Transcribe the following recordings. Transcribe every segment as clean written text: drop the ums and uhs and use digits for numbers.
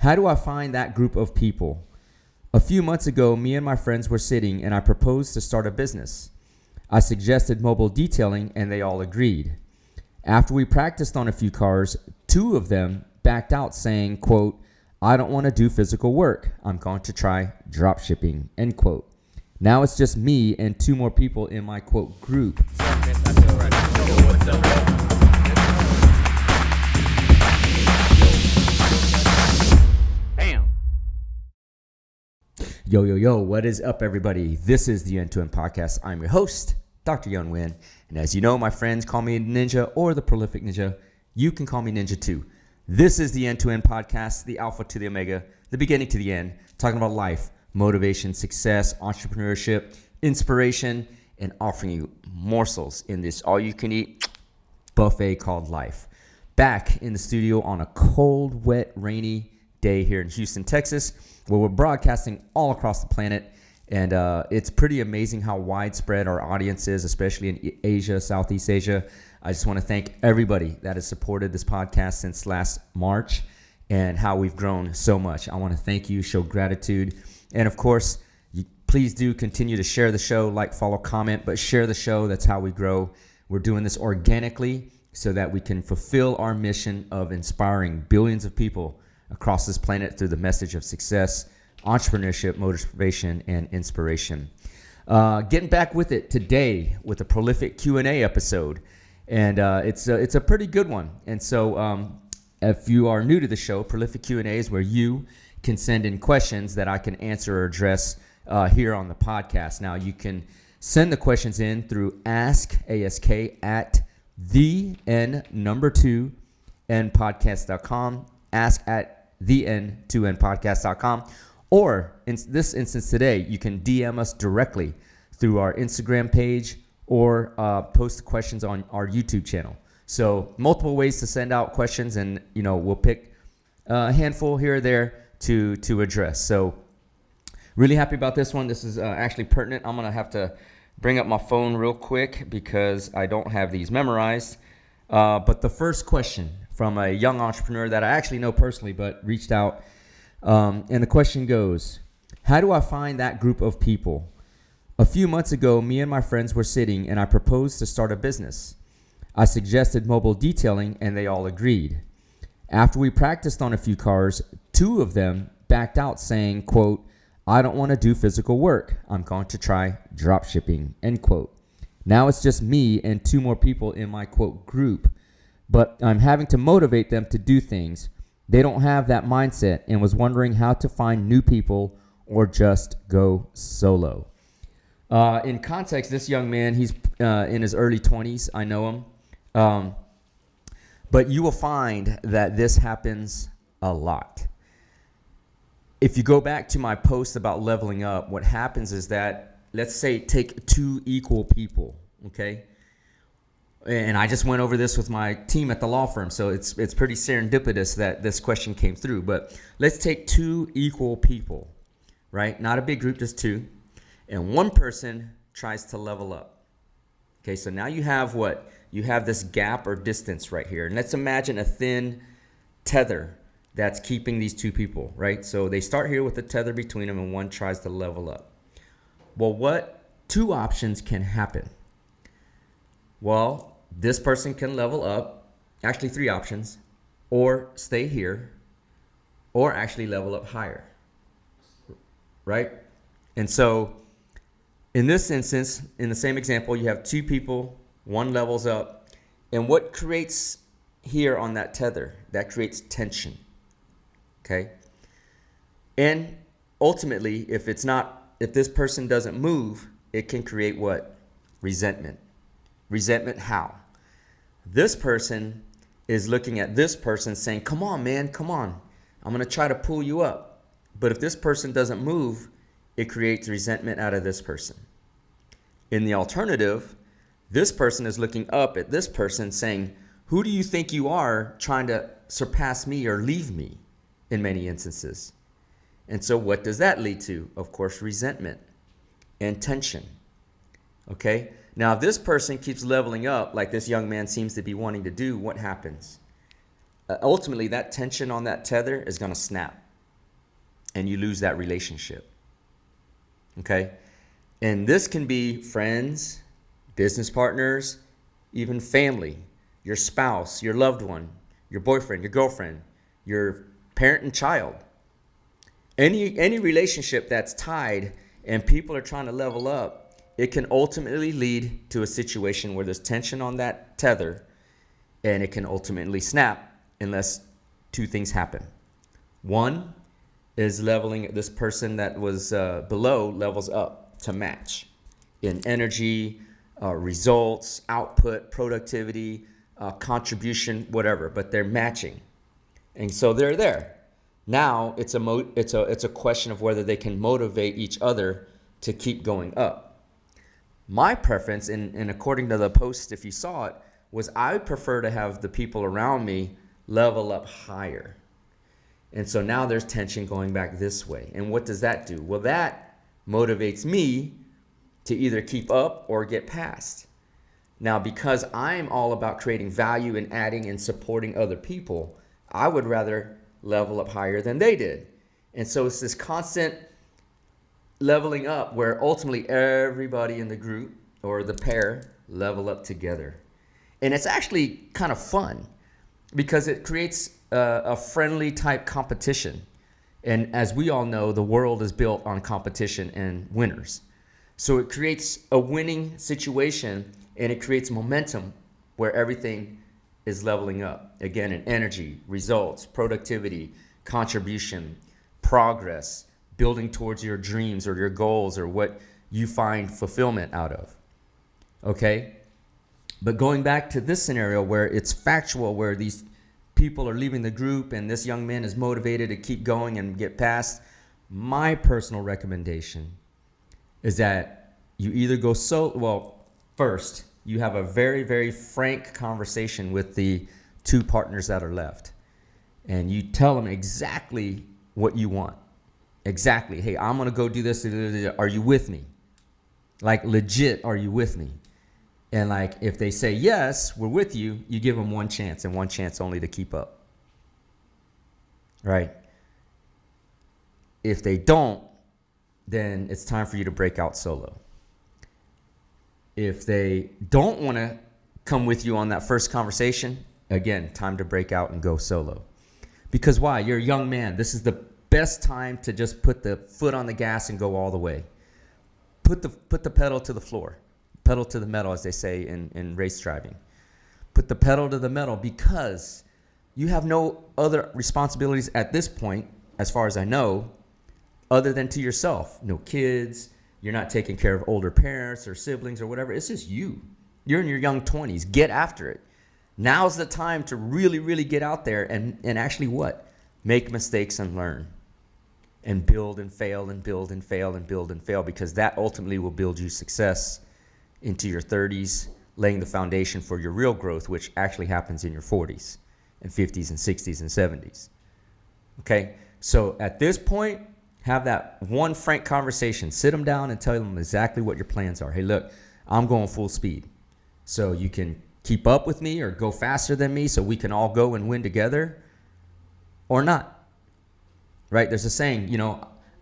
How do I find that group of people? A few months ago, me and my friends were sitting and I proposed to start a business. I suggested mobile detailing and they all agreed. After we practiced on a few cars, 2 of them backed out saying, quote, "I don't want to do physical work. I'm going to try drop shipping," end quote. Now it's just me and 2 more people in my quote group. Yo, what is up, everybody? This is the End-to-End Podcast. I'm your host, Dr. Yun Win. And as you know, my friends call me Ninja or the Prolific Ninja. You can call me Ninja too. This is the End-to-End Podcast, the alpha to the omega, the beginning to the end, talking about life, motivation, success, entrepreneurship, inspiration, and offering you morsels in this all-you-can-eat buffet called life. Back in the studio on a cold, wet, rainy day here in Houston, Texas, where we're broadcasting all across the planet. And it's pretty amazing how widespread our audience is, especially in Asia, Southeast Asia. I just want to thank everybody that has supported this podcast since last March and how we've grown so much. I want to thank you, show gratitude. And of course, please do continue to share the show, like, follow, comment, but share the show. That's how we grow. We're doing this organically so that we can fulfill our mission of inspiring billions of people across this planet through the message of success, entrepreneurship, motivation, and inspiration. Getting back with it today with a prolific Q&A episode, and it's a pretty good one. And so if you are new to the show, prolific Q&A is where you can send in questions that I can answer or address here on the podcast. Now you can send the questions in through ask at the2npodcast.com, ask at the2npodcast.com, or in this instance today, you can DM us directly through our Instagram page or post the questions on our YouTube channel. So multiple ways to send out questions, and we'll pick a handful here or there to address. So really happy about this one. This is actually pertinent. I'm gonna have to bring up my phone real quick because I don't have these memorized. But the first question from a young entrepreneur that I actually know personally, but reached out. And the question goes, how do I find that group of people? A few months ago, me and my friends were sitting and I proposed to start a business. I suggested mobile detailing and they all agreed. After we practiced on a few cars, 2 of them backed out saying, quote, "I don't want to do physical work. I'm going to try drop shipping," end quote. Now it's just me and 2 more people in my quote group, but I'm having to motivate them to do things. They don't have that mindset and was wondering how to find new people or just go solo. In context, this young man, he's in his early 20s. I know him. But you will find that this happens a lot. If you go back to my post about leveling up, what happens is that, let's say, take 2 equal people, okay? And I just went over this with my team at the law firm, so it's pretty serendipitous that this question came through. But let's take 2 equal people, right? Not a big group, just 2. And one person tries to level up. Okay, so now you have what? You have this gap or distance right here. And let's imagine a thin tether that's keeping these 2 people, right? So they start here with a tether between them and one tries to level up. Well, what 2 options can happen? Well, this person can level up, actually 3 options, or stay here, or actually level up higher, right? And so in this instance, in the same example, you have 2 people, one levels up, and what creates here on that tether? That creates tension, okay? And ultimately, if this person doesn't move, it can create what? Resentment. Resentment how? This person is looking at this person saying, "Come on, man, come on. I'm going to try to pull you up." But if this person doesn't move, it creates resentment out of this person. In the alternative, this person is looking up at this person saying, "Who do you think you are trying to surpass me or leave me?" in many instances. And so what does that lead to? Of course, resentment and tension. Okay? Now, if this person keeps leveling up like this young man seems to be wanting to do, what happens? Ultimately, that tension on that tether is going to snap. and you lose that relationship. Okay? And this can be friends, business partners, even family, your spouse, your loved one, your boyfriend, your girlfriend, your parent and child. Any relationship that's tied and people are trying to level up, it can ultimately lead to a situation where there's tension on that tether, and it can ultimately snap unless two things happen. One is leveling, this person that was below levels up to match in energy, results, output, productivity, contribution, whatever, but they're matching. And so they're there. Now it's a question of whether they can motivate each other to keep going up. My preference, and according to the post, if you saw it, was I would prefer to have the people around me level up higher. And so now there's tension going back this way. And what does that do? Well, that motivates me to either keep up or get past. Now, because I'm all about creating value and adding and supporting other people, I would rather level up higher than they did. And so it's this constant leveling up where ultimately everybody in the group or the pair level up together. And it's actually kind of fun because it creates a friendly type competition. And as we all know, the world is built on competition and winners. So it creates a winning situation, and it creates momentum where everything is leveling up. Again, in energy, results, productivity, contribution, progress, building towards your dreams or your goals or what you find fulfillment out of. Okay? But going back to this scenario where it's factual, where these people are leaving the group and this young man is motivated to keep going and get past, my personal recommendation is that you either go first, you have a very, very frank conversation with the two partners that are left. And you tell them exactly what you want. Exactly. Hey, I'm going to go do this. Are you with me? Like, legit, are you with me? And like, if they say, yes, we're with you, you give them one chance and one chance only to keep up. Right? If they don't, then it's time for you to break out solo. If they don't want to come with you on that first conversation, again, time to break out and go solo. Because why? You're a young man. This is the best time to just put the foot on the gas and go all the way. Put the pedal to the floor. Pedal to the metal, as they say in race driving. Put the pedal to the metal because you have no other responsibilities at this point, as far as I know, other than to yourself. No kids. You're not taking care of older parents or siblings or whatever. It's just you. You're in your young 20s. Get after it. Now's the time to really, really get out there and actually what? Make mistakes and learn. And build and fail and build and fail and build and fail, because that ultimately will build you success into your 30s, laying the foundation for your real growth, which actually happens in your 40s and 50s and 60s and 70s. Okay? So at this point, have that one frank conversation. Sit them down and tell them exactly what your plans are. Hey, look, I'm going full speed. So you can keep up with me or go faster than me so we can all go and win together, or not. Right? There's a saying,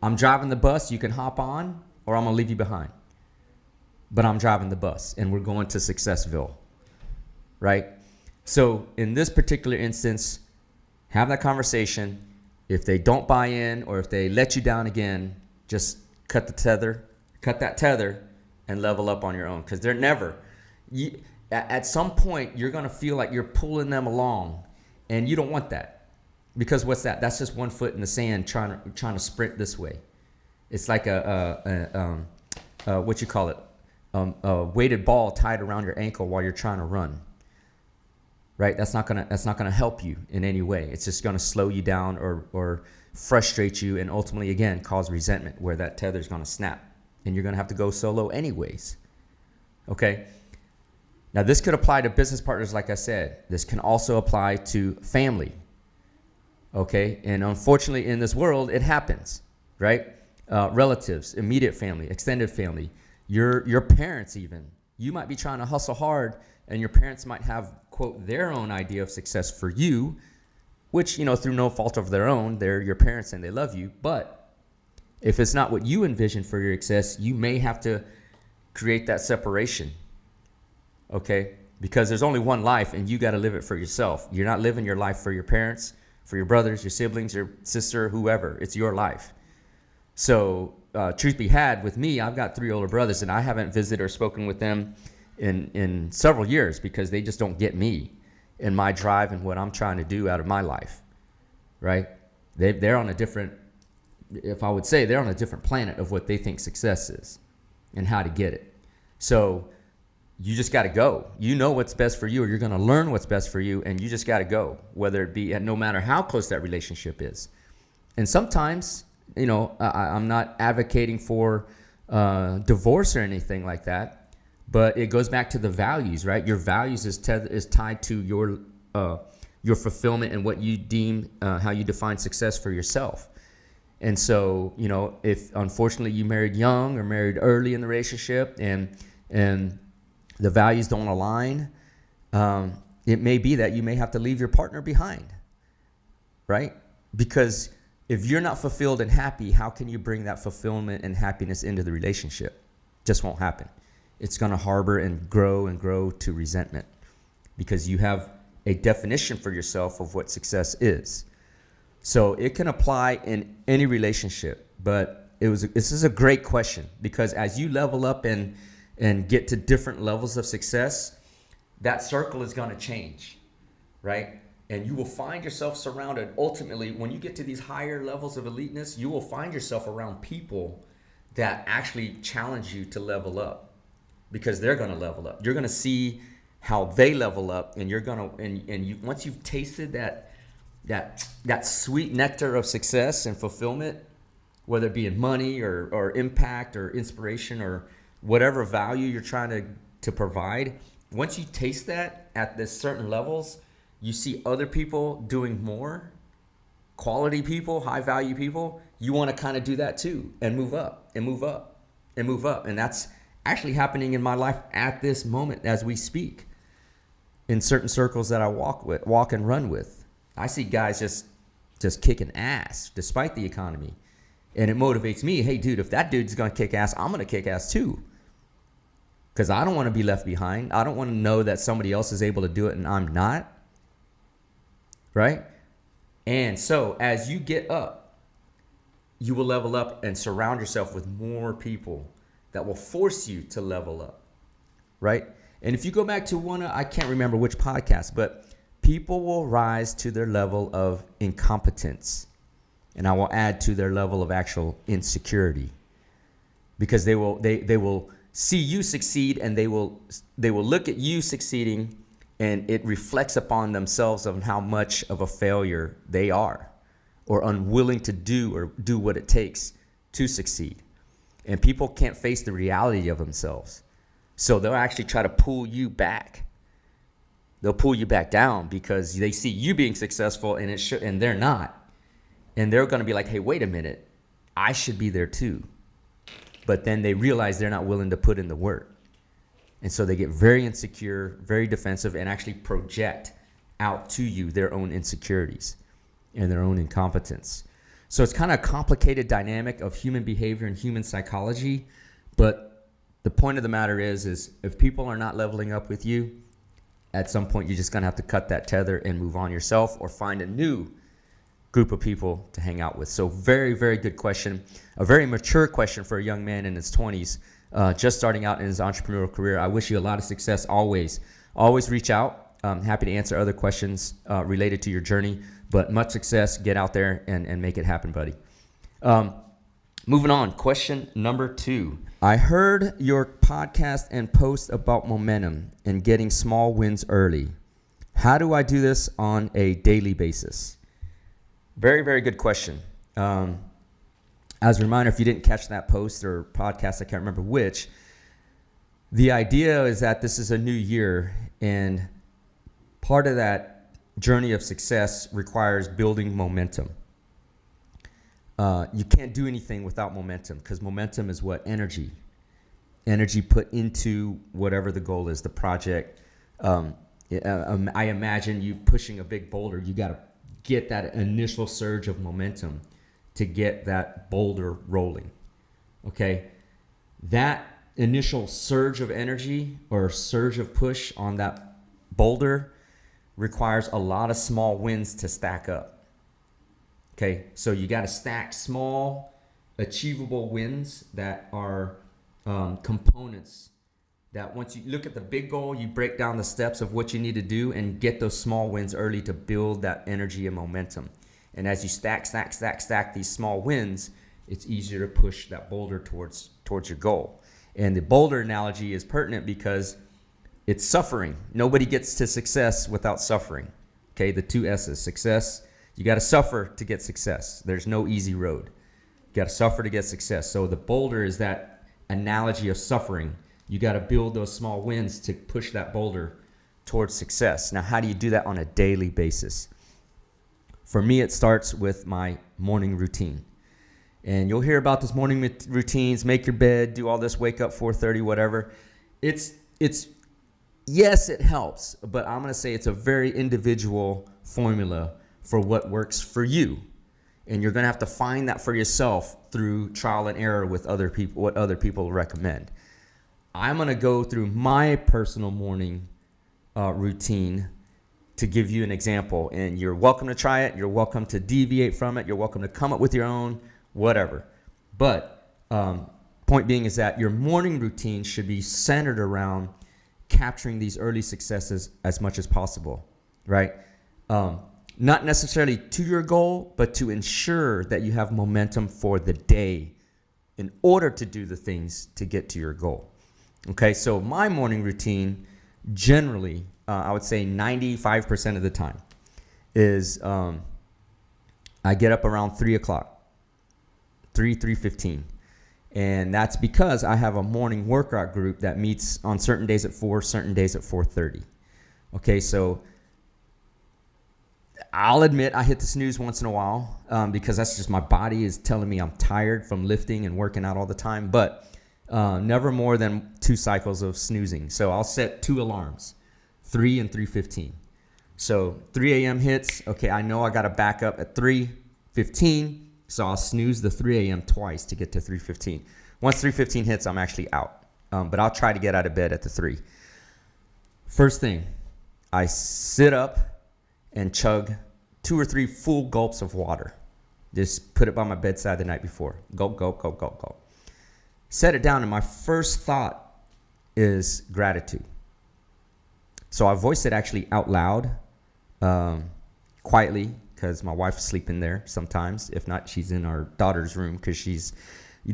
I'm driving the bus, you can hop on, or I'm going to leave you behind. But I'm driving the bus and we're going to Successville. Right? So in this particular instance, have that conversation. If they don't buy in or if they let you down again, just cut that tether and level up on your own. Because they're never, at some point, you're going to feel like you're pulling them along, and you don't want that. Because what's that? That's just one foot in the sand trying to sprint this way. It's like a weighted ball tied around your ankle while you're trying to run. Right? That's not gonna help you in any way. It's just gonna slow you down or frustrate you, and ultimately, again, cause resentment where that tether's gonna snap, and you're gonna have to go solo anyways. Okay? Now, this could apply to business partners, like I said. This can also apply to family. Okay? And unfortunately, in this world, it happens. Right? Relatives, immediate family, extended family, your parents even. You might be trying to hustle hard, and your parents might have, quote, their own idea of success for you, which, through no fault of their own, they're your parents and they love you, but if it's not what you envision for your success, you may have to create that separation. Okay? Because there's only one life and you got to live it for yourself. You're not living your life for your parents, for your brothers, your siblings, your sister, whoever. It's your life. So, truth be had, with me, I've got 3 older brothers, and I haven't visited or spoken with them in several years because they just don't get me and my drive and what I'm trying to do out of my life, right? They're on a different, if I would say, they're on a different planet of what they think success is and how to get it. So you just got to go. You know what's best for you, or you're going to learn what's best for you, and you just got to go, whether it be, no matter how close that relationship is. And sometimes, you know, I'm not advocating for divorce or anything like that, but it goes back to the values, right? Your values is tied to your fulfillment and what you deem, how you define success for yourself. And so, you know, if unfortunately you married young or married early in the relationship and the values don't align, it may be that you may have to leave your partner behind, right? Because if you're not fulfilled and happy, how can you bring that fulfillment and happiness into the relationship? Just won't happen. It's going to harbor and grow to resentment because you have a definition for yourself of what success is. So it can apply in any relationship, but this is a great question because as you level up and get to different levels of success, that circle is going to change, right? And you will find yourself surrounded. Ultimately, when you get to these higher levels of eliteness, you will find yourself around people that actually challenge you to level up because they're going to level up. You're going to see how they level up, and you're going to, and you, once you've tasted that sweet nectar of success and fulfillment, whether it be in money or impact or inspiration or whatever value you're trying to provide, once you taste that at this certain levels, you see other people doing more, quality people, high value people, you want to kind of do that too and move up and move up and move up. And that's actually happening in my life at this moment as we speak. In certain circles that I walk and run with, I see guys just kicking ass despite the economy. And it motivates me. Hey, dude, if that dude's going to kick ass, I'm going to kick ass too. Because I don't want to be left behind. I don't want to know that somebody else is able to do it and I'm not. Right? And so as you get up, you will level up and surround yourself with more people that will force you to level up. Right? And if you go back to I can't remember which podcast, but people will rise to their level of incompetence. And I will add to their level of actual insecurity. Because they will see you succeed, and they will look at you succeeding, and it reflects upon themselves of how much of a failure they are or unwilling to do what it takes to succeed. And people can't face the reality of themselves. So they'll actually try to pull you back. They'll pull you back down because they see you being successful and they're not. And they're going to be like, hey, wait a minute. I should be there too. But then they realize they're not willing to put in the work. And so they get very insecure, very defensive, and actually project out to you their own insecurities and their own incompetence. So it's kind of a complicated dynamic of human behavior and human psychology. But the point of the matter is if people are not leveling up with you, at some point you're just going to have to cut that tether and move on yourself or find a new group of people to hang out with. So very, very good question. A very mature question for a young man in his 20s, just starting out in his entrepreneurial career. I wish you a lot of success always. Always reach out. I'm happy to answer other questions related to your journey, but much success. Get out there and make it happen, buddy. Moving on. Question number 2. I heard your podcast and post about momentum and getting small wins early. How do I do this on a daily basis? Very, very good question. As a reminder, if you didn't catch that post or podcast, I can't remember which, the idea is that this is a new year, and part of that journey of success requires building momentum. You can't do anything without momentum, because momentum is what? Energy. Energy put into whatever the goal is, the project. I imagine you pushing a big boulder. You got to get that initial surge of momentum to get that boulder rolling. Okay, that initial surge of energy or surge of push on that boulder requires a lot of small wins to stack up. Okay, so you got to stack small, achievable wins that are components that once you look at the big goal, you break down the steps of what you need to do and get those small wins early to build that energy and momentum. And as you stack these small wins, it's easier to push that boulder towards your goal. And the boulder analogy is pertinent because it's suffering. Nobody gets to success without suffering. Okay, the two S's, success. You got to suffer to get success. There's no easy road. You got to suffer to get success. So the boulder is that analogy of suffering. You got to build those small wins to push that boulder towards success. Now, how do you do that on a daily basis? For me, it starts with my morning routine. And you'll hear about this morning routines, make your bed, do all this, wake up 4:30, whatever. It's yes, it helps, but I'm going to say it's a very individual formula for what works for you. And you're going to have to find that for yourself through trial and error with other people, what other people recommend. I'm going to go through my personal morning routine to give you an example. And you're welcome to try it. You're welcome to deviate from it. You're welcome to come up with your own, whatever. But point being is that your morning routine should be centered around capturing these early successes as much as possible, right? Not necessarily to your goal, but to ensure that you have momentum for the day in order to do the things to get to your goal. Okay, so my morning routine generally, I would say 95% of the time is I get up around 3 o'clock, 3:15. And that's because I have a morning workout group that meets on certain days at 4, certain days at 4:30. Okay, so I'll admit I hit the snooze once in a while because that's just my body is telling me I'm tired from lifting and working out all the time. But never more than 2 cycles of snoozing. So I'll set 2 alarms, 3 and 3:15. So 3 a.m. hits. Okay, I know I got to back up at 3:15. So I'll snooze the 3 a.m. twice to get to 3:15. Once 3:15 hits, I'm actually out. But I'll try to get out of bed at the 3. First thing, I sit up and chug 2 or 3 full gulps of water. Just put it by my bedside the night before. Gulp, gulp, gulp, gulp, gulp. Set it down, and my first thought is gratitude. So I voice it actually out loud, quietly, because my wife's sleeping there sometimes. If not, she's in our daughter's room because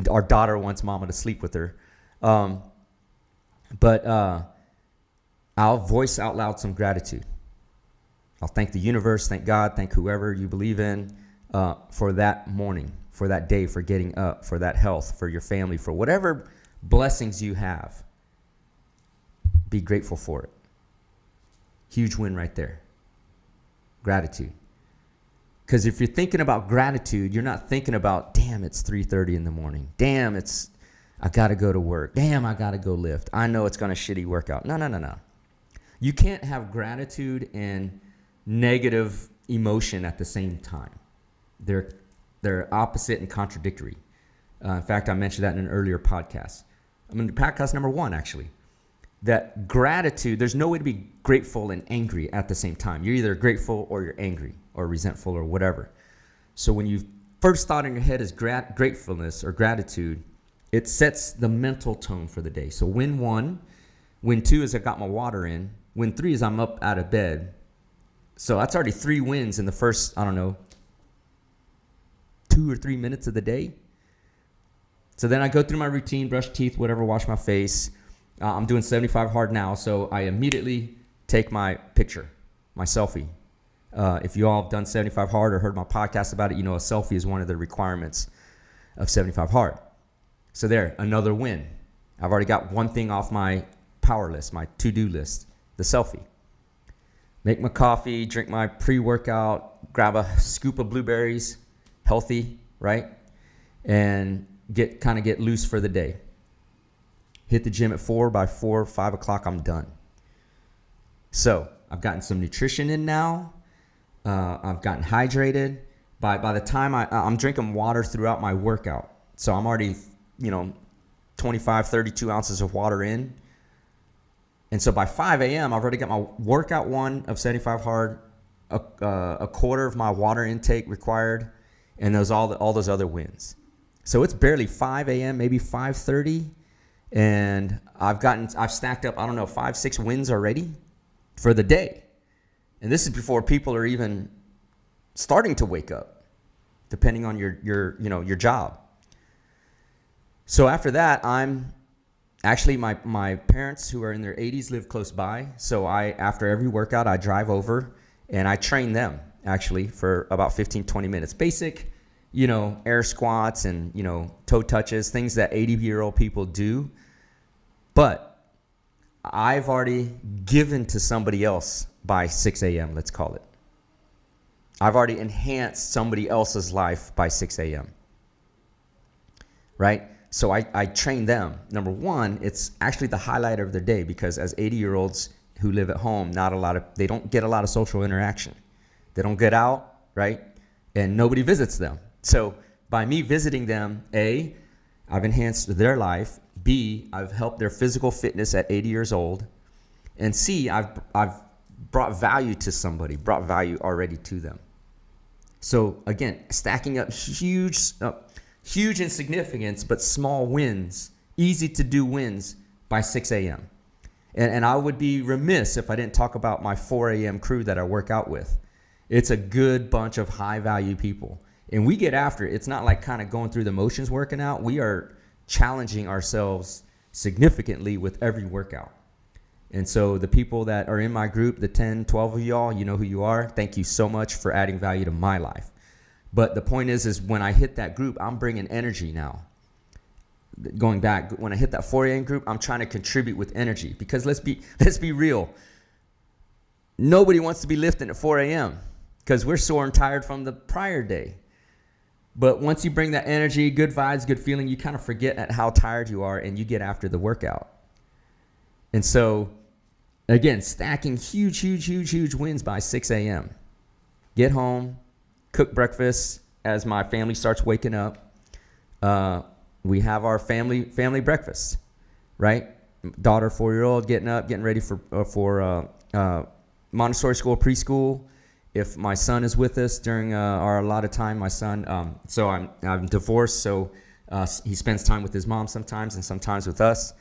our daughter wants mama to sleep with her. But I'll voice out loud some gratitude. I'll thank the universe, thank God, thank whoever you believe in for that morning, for that day, for getting up, for that health, for your family, for whatever blessings you have. Be grateful for it. Huge win right there. Gratitude. Because if you're thinking about gratitude, you're not thinking about, damn, it's 3:30 in the morning. Damn, I got to go to work. Damn, I got to go lift. I know it's going to shitty workout. No. You can't have gratitude and negative emotion at the same time. They're opposite and contradictory. In fact, I mentioned that in an earlier podcast. Podcast number 1, actually. That gratitude, there's no way to be grateful and angry at the same time. You're either grateful or you're angry or resentful or whatever. So when you first thought in your head is gratefulness or gratitude, it sets the mental tone for the day. So win 1, win 2 is I got my water in. Win 3 is I'm up out of bed. So that's already 3 wins in the first, 2 or 3 minutes of the day. So then I go through my routine, brush teeth, whatever, wash my face. I'm doing 75 hard now, so I immediately take my picture, my selfie. If you all have done 75 hard or heard my podcast about it, you know a selfie is one of the requirements of 75 hard. So there, another win. I've already got one thing off my power list, my to-do list, the selfie. Make my coffee, drink my pre-workout, grab a scoop of blueberries, healthy, right? And get loose for the day. Hit the gym at 4. By 4, 5 o'clock, I'm done. So I've gotten some nutrition in now. I've gotten hydrated. By the time I'm drinking water throughout my workout. So I'm already, 25, 32 ounces of water in. And so by 5 a.m., I've already got my workout one of 75 hard, a quarter of my water intake required, and all those other wins. So it's barely 5 a.m., maybe 5:30, and I've stacked up, 5, 6 wins already for the day. And this is before people are even starting to wake up, depending on your job. So after that, my parents who are in their 80s live close by. So after every workout, I drive over and I train them actually for about 15, 20 minutes. Basic, air squats and, toe touches, things that 80-year-old people do. But I've already given to somebody else by 6 a.m., let's call it. I've already enhanced somebody else's life by 6 a.m. Right? So I train them. Number one, it's actually the highlight of their day because as 80-year-olds who live at home, they don't get a lot of social interaction. They don't get out, right? And nobody visits them. So by me visiting them, A, I've enhanced their life. B, I've helped their physical fitness at 80 years old. And C, I've brought value to somebody, brought value already to them. So again, stacking up huge in significance, but small wins, easy to do wins by 6 a.m. And I would be remiss if I didn't talk about my 4 a.m. crew that I work out with. It's a good bunch of high value people. And we get after it. It's not like kind of going through the motions working out. We are challenging ourselves significantly with every workout. And so the people that are in my group, the 10, 12 of y'all, you know who you are. Thank you so much for adding value to my life. But the point is when I hit that group, I'm bringing energy now. Going back, when I hit that 4 a.m. group, I'm trying to contribute with energy. Because let's be real. Nobody wants to be lifting at 4 a.m. because we're sore and tired from the prior day. But once you bring that energy, good vibes, good feeling, you kind of forget at how tired you are and you get after the workout. And so, again, stacking huge wins by 6 a.m. Get home, cook breakfast as my family starts waking up. We have our family breakfast, right? Daughter, 4-year-old, getting up, getting ready for Montessori school, preschool. If my son is with us during our allotted time, my son, so I'm divorced, so he spends time with his mom sometimes and sometimes with us.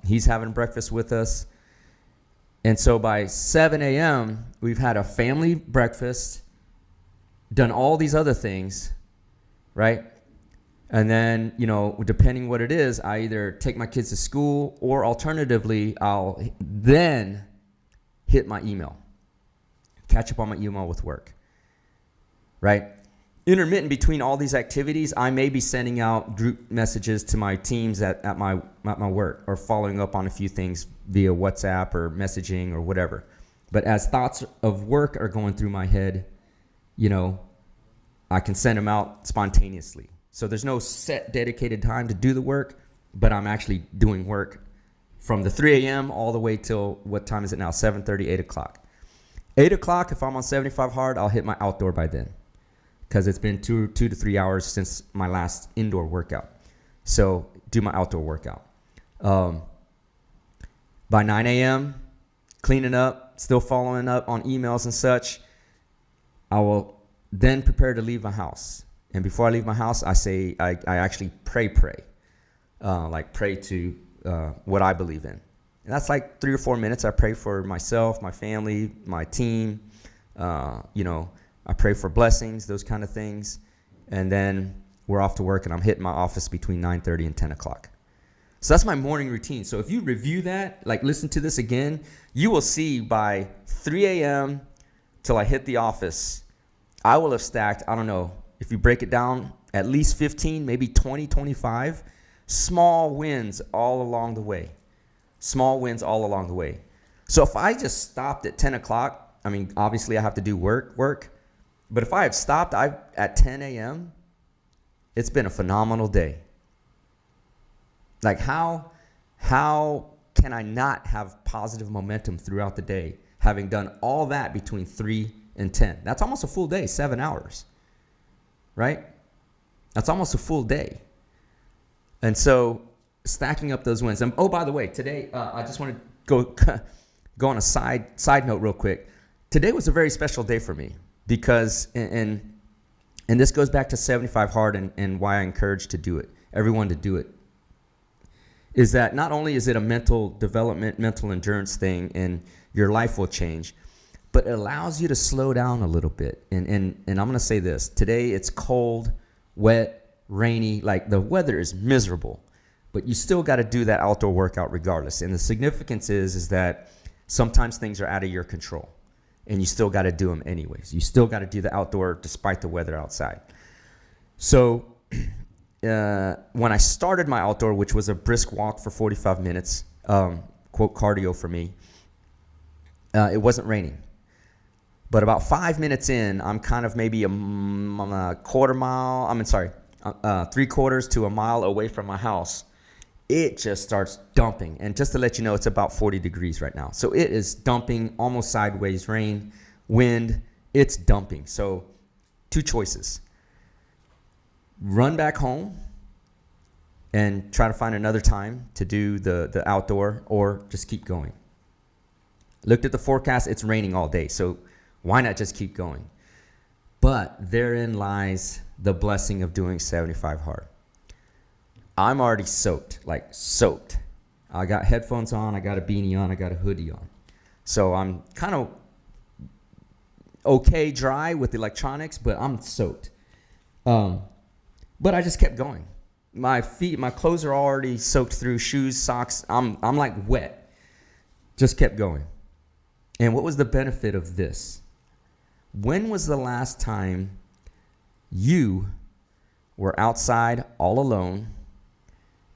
He's having breakfast with us. And so by 7 a.m., we've had a family breakfast, done all these other things, right? And then, depending what it is, I either take my kids to school or alternatively, I'll then hit my email. Catch up on my email with work, right? Intermittent between all these activities, I may be sending out group messages to my teams at my work or following up on a few things via WhatsApp or messaging or whatever. But as thoughts of work are going through my head, I can send them out spontaneously. So there's no set dedicated time to do the work, but I'm actually doing work from the 3 a.m. all the way till, what time is it now? 7:30, 8 o'clock. 8 o'clock, if I'm on 75 hard, I'll hit my outdoor by then because it's been 2 to 3 hours since my last indoor workout. So do my outdoor workout. By 9 a.m., cleaning up, still following up on emails and such, I will then prepare to leave my house. And before I leave my house, I actually pray, like pray to what I believe in. And that's like 3 or 4 minutes. I pray for myself, my family, my team. I pray for blessings, those kind of things. And then we're off to work, and I'm hitting my office between 9:30 and 10 o'clock. So that's my morning routine. So if you review that, like listen to this again, you will see by 3 a.m. till I hit the office, I will have stacked, I don't know, if you break it down, at least 15, maybe 20, 25 small wins all along the way. Small wins all along the way. So if I just stopped at 10 o'clock, I mean, obviously I have to do work. But if I have stopped at 10 a.m., it's been a phenomenal day. Like how can I not have positive momentum throughout the day, having done all that between 3 and 10? That's almost a full day, 7 hours. right? That's almost a full day. And so stacking up those wins. And oh, by the way, today, I just want to go on a side note real quick. Today was a very special day for me because, and this goes back to 75 Hard and why I encourage everyone to do it, is that not only is it a mental development, mental endurance thing, and your life will change, but it allows you to slow down a little bit. And I'm going to say this. Today it's cold, wet, rainy, like the weather is miserable, but you still got to do that outdoor workout regardless. And the significance is that sometimes things are out of your control and you still got to do them anyways. You still got to do the outdoor despite the weather outside. So when I started my outdoor, which was a brisk walk for 45 minutes, quote cardio for me, it wasn't raining. But about 5 minutes in, I'm kind of maybe a quarter mile, 3/4 to a mile away from my house. It just starts dumping. And just to let you know, it's about 40 degrees right now. So it is dumping, almost sideways, rain, wind, it's dumping. So 2 choices. Run back home and try to find another time to do the outdoor, or just keep going. Looked at the forecast, it's raining all day. So why not just keep going? But therein lies the blessing of doing 75 Hard. I'm already soaked. I got headphones on, I got a beanie on, I got a hoodie on. So I'm kind of okay dry with the electronics, but I'm soaked. But I just kept going. My clothes are already soaked through, shoes, socks. I'm like wet. Just kept going. And what was the benefit of this? When was the last time you were outside all alone,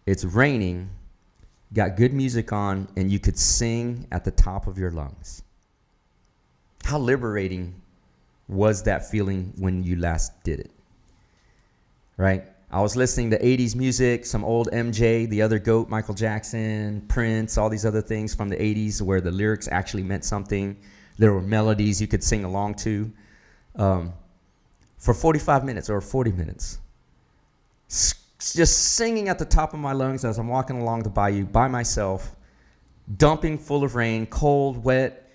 it's raining, got good music on, and you could sing at the top of your lungs? How liberating was that feeling when you last did it? Right? I was listening to 80s music, some old MJ, the other GOAT, Michael Jackson, Prince, all these other things from the 80s where the lyrics actually meant something. There were melodies you could sing along to for 45 minutes or 40 minutes. Just singing at the top of my lungs as I'm walking along the bayou by myself, dumping full of rain, cold, wet.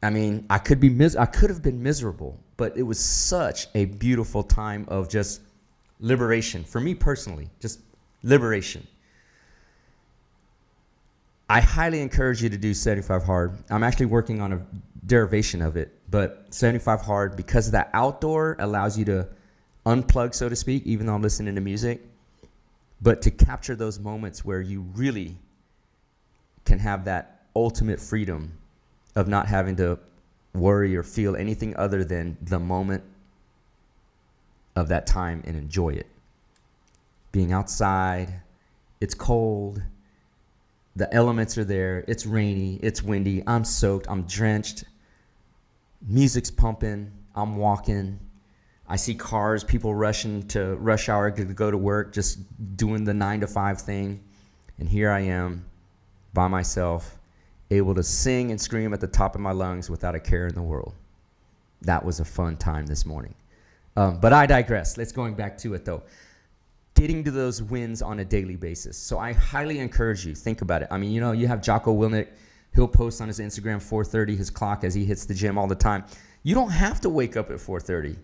I mean, I could have been miserable, but it was such a beautiful time of just liberation. For me personally, just liberation. I highly encourage you to do 75 Hard. I'm actually working on a derivation of it, but 75 Hard, because that outdoor allows you to unplug, so to speak, even though I'm listening to music, but to capture those moments where you really can have that ultimate freedom of not having to worry or feel anything other than the moment of that time and enjoy it. Being outside, it's cold, the elements are there, it's rainy, it's windy, I'm soaked, I'm drenched, music's pumping, I'm walking, I see cars, people rushing to rush hour to go to work, just doing the 9-to-5 thing, and here I am by myself, able to sing and scream at the top of my lungs without a care in the world. That was a fun time this morning. But I digress. Let's going back to it, though. Getting to those wins on a daily basis. So I highly encourage you. Think about it. I mean, you have Jocko Willink. He'll post on his Instagram 4:30, his clock, as he hits the gym all the time. You don't have to wake up at 4:30.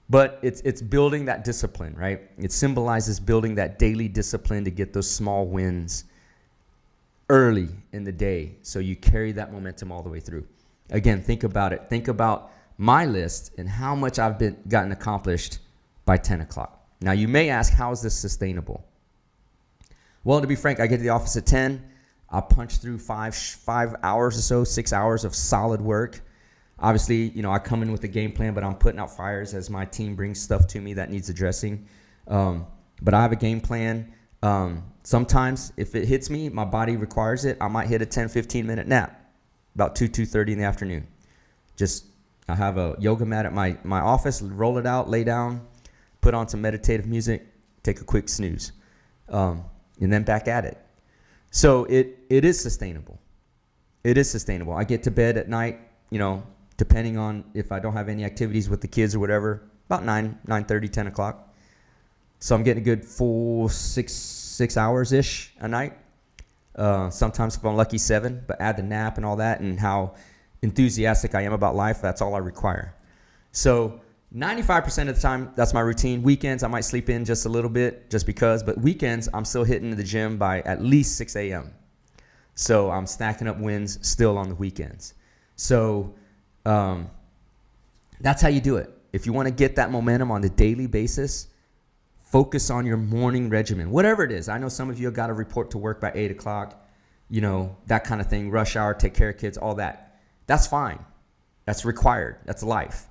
But it's building that discipline, right? It symbolizes building that daily discipline to get those small wins early in the day, so you carry that momentum all the way through. Again, think about it. Think about my list and how much I've gotten accomplished by 10 o'clock. Now, you may ask, how is this sustainable? Well, to be frank, I get to the office at 10. I'll punch through 5 hours or so, 6 hours of solid work. Obviously, I come in with a game plan, but I'm putting out fires as my team brings stuff to me that needs addressing. But I have a game plan. Sometimes if it hits me, my body requires it, I might hit a 10-15 minute nap about 2:30 in the afternoon. I have a yoga mat at my office, roll it out, lay down, put on some meditative music, take a quick snooze, and then back at it. So it is sustainable. It is sustainable. I get to bed at night, depending on if I don't have any activities with the kids or whatever, about 9:30, 10 o'clock. So I'm getting a good full six hours-ish a night. Sometimes if I'm lucky 7, but add the nap and all that and how enthusiastic I am about life, that's all I require. So 95% of the time, that's my routine. Weekends, I might sleep in just a little bit just because, but weekends, I'm still hitting the gym by at least 6 a.m. So I'm stacking up wins still on the weekends. So that's how you do it. If you want to get that momentum on a daily basis, focus on your morning regimen, whatever it is. I know some of you have got to report to work by 8 o'clock, that kind of thing, rush hour, take care of kids, all that. That's fine. That's required. That's life.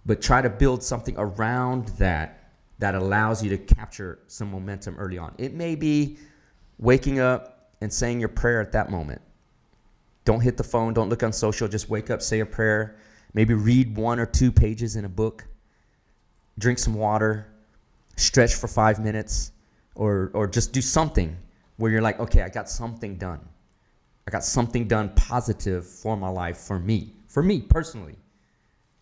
But try to build something around that allows you to capture some momentum early on. It may be waking up and saying your prayer at that moment. Don't hit the phone. Don't look on social. Just wake up, say a prayer. Maybe read 1 or 2 pages in a book. Drink some water. Stretch for 5 minutes. Or just do something where you're like, okay, I got something done. I got something done positive for my life, for me personally.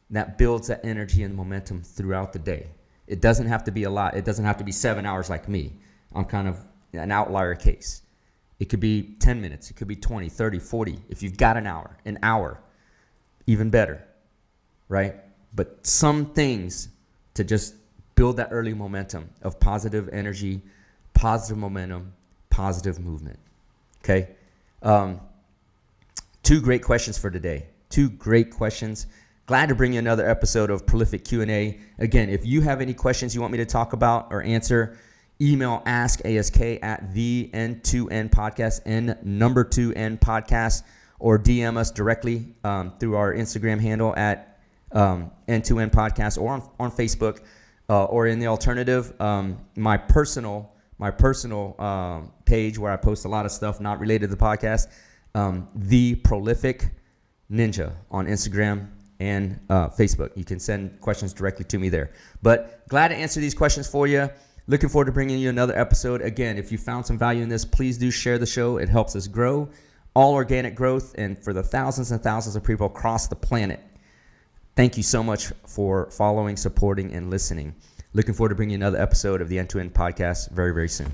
That builds that energy and momentum throughout the day. It doesn't have to be a lot. It doesn't have to be 7 hours like me. I'm kind of an outlier case. It could be 10 minutes. It could be 20, 30, 40. If you've got an hour, even better, right? But some things to just build that early momentum of positive energy, positive momentum, positive movement, okay? 2 great questions for today. 2 great questions. Glad to bring you another episode of Prolific Q&A. Again, if you have any questions you want me to talk about or answer, email askask@the N2N podcast, N2N podcast, or DM us directly through our Instagram handle at N2N podcast, or on Facebook, or in the alternative, my personal page where I post a lot of stuff not related to the podcast, The Prolific Ninja on Instagram and Facebook. You can send questions directly to me there. But glad to answer these questions for you. Looking forward to bringing you another episode. Again, if you found some value in this, please do share the show. It helps us grow. All organic growth, and for the thousands and thousands of people across the planet. Thank you so much for following, supporting, and listening. Looking forward to bringing you another episode of the N2N podcast very, very soon.